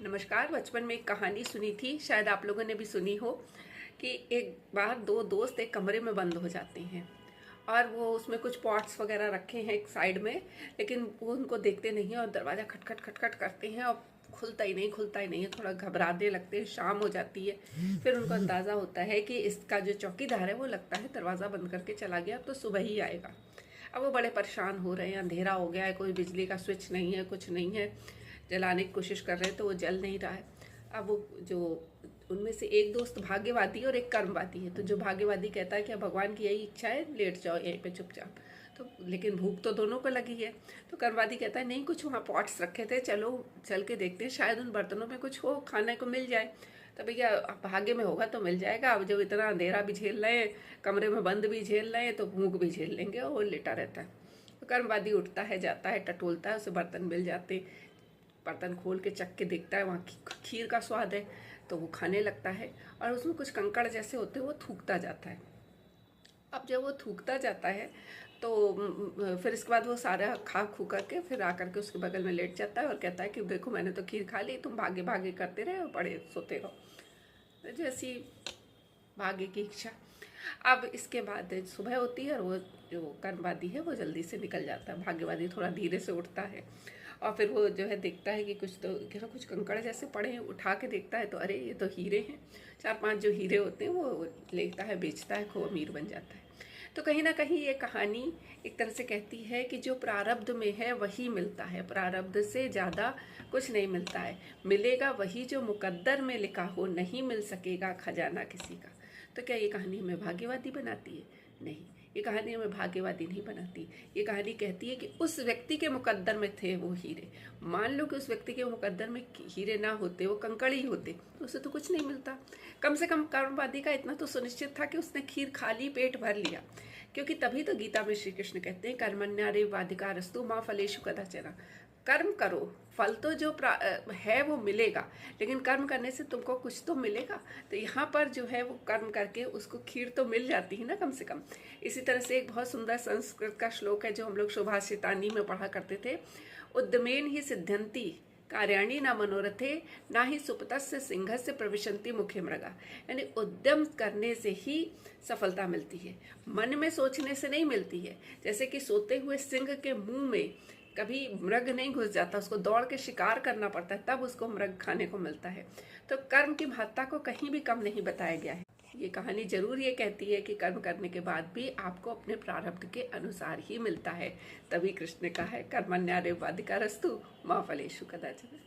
नमस्कार। बचपन में एक कहानी सुनी थी, शायद आप लोगों ने भी सुनी हो, कि एक बार दो दोस्त एक कमरे में बंद हो जाते हैं और वो उसमें कुछ पॉट्स वगैरह रखे हैं एक साइड में, लेकिन वो उनको देखते नहीं है और दरवाज़ा खटखट खटखट करते हैं और खुलता ही नहीं है। थोड़ा घबराने लगते हैं। शाम हो जाती है। फिर उनको अंदाज़ा होता है कि इसका जो चौकीदार है वो लगता है दरवाज़ा बंद करके चला गया, तो सुबह ही आएगा। अब वो बड़े परेशान हो रहे हैं, अंधेरा हो गया है, कोई बिजली का स्विच नहीं है, कुछ नहीं है। जलाने की कोशिश कर रहे हैं तो वो जल नहीं रहा है। अब वो जो उनमें से एक दोस्त भाग्यवादी और एक कर्मवादी है, तो जो भाग्यवादी कहता है कि भगवान की यही इच्छा है, लेट जाओ यहीं पे चुपचाप। तो लेकिन भूख तो दोनों को लगी है। तो कर्मवादी कहता है नहीं, कुछ वहाँ पॉट्स रखे थे, चलो चल के देखते हैं, शायद उन बर्तनों में कुछ हो, खाने को मिल जाए। तो भैया भाग्य में होगा तो मिल जाएगा। अब जब इतना अंधेरा भी झेल रहे हैं, कमरे में बंद भी झेल रहे हैं, तो भूख भी झेल लेंगे। और लेटा रहता है। तो कर्मवादी उठता है, जाता है, टटोलता है, उसे बर्तन मिल जाते हैं। बर्तन खोल के चख के देखता है, वहाँ खीर का स्वाद है, तो वो खाने लगता है और उसमें कुछ कंकड़ जैसे होते हैं, वो थूकता जाता है। अब जब वो थूकता जाता है तो फिर इसके बाद वो सारा खा खू करके फिर आकर के उसके बगल में लेट जाता है और कहता है कि देखो मैंने तो खीर खा ली, तुम भागे भागे करते रहे और पड़े सोते रहो, जैसी भाग्य की इच्छा। अब इसके बाद सुबह होती है और वो जो कर्मवादी है वो जल्दी से निकल जाता है। भाग्यवादी थोड़ा धीरे से उठता है और फिर वो जो है देखता है कि कुछ कंकड़ जैसे पड़े हैं। उठा के देखता है तो अरे ये तो हीरे हैं। 4-5 जो हीरे होते हैं वो लेता है, बेचता है, खूब अमीर बन जाता है। तो कहीं ना कहीं ये कहानी एक तरह से कहती है कि जो प्रारब्ध में है वही मिलता है, प्रारब्ध से ज़्यादा कुछ नहीं मिलता है। मिलेगा वही जो मुकद्दर में लिखा हो, नहीं मिल सकेगा खजाना किसी का। तो क्या ये कहानी हमें भाग्यवादी बनाती है? नहीं, ये कहानी हमें भाग्यवादी नहीं बनाती। ये कहानी कहती है कि उस व्यक्ति के मुकद्दर में थे वो हीरे। मान लो कि उस व्यक्ति के मुकद्दर में हीरे ना होते, वो कंकड़ ही होते, तो उसे तो कुछ नहीं मिलता। कम से कम कर्मवादी का इतना तो सुनिश्चित था कि उसने खीर खाली पेट भर लिया, क्योंकि तभी तो गीता में श्री कृष्ण कहते हैं कर्मण्येवाधिकारस्तु मा फलेषु कदाचन। कर्म करो, फल तो जो है वो मिलेगा, लेकिन कर्म करने से तुमको कुछ तो मिलेगा। तो यहाँ पर जो है वो कर्म करके उसको खीर तो मिल जाती है ना कम से कम। इसी तरह से एक बहुत सुंदर संस्कृत का श्लोक है जो हम लोग सुभाषितानी में पढ़ा करते थे। उद्यमेन ही सिद्ध्यंति कार्याणि ना मनोरथे ना ही सुपतस्य सिंहस्य प्रविशन्ति मुखे मृगा। यानी उद्यम करने से ही सफलता मिलती है, मन में सोचने से नहीं मिलती है। जैसे कि सोते हुए सिंह के मुंह में कभी मृग नहीं घुस जाता, उसको दौड़ के शिकार करना पड़ता है, तब उसको मृग खाने को मिलता है। तो कर्म की महत्ता को कहीं भी कम नहीं बताया गया है। ये कहानी जरूर ये कहती है कि कर्म करने के बाद भी आपको अपने प्रारब्ध के अनुसार ही मिलता है। तभी कृष्ण ने कहा है कर्मण्येवाधिकारस्तु मा फलेषु कदाचन।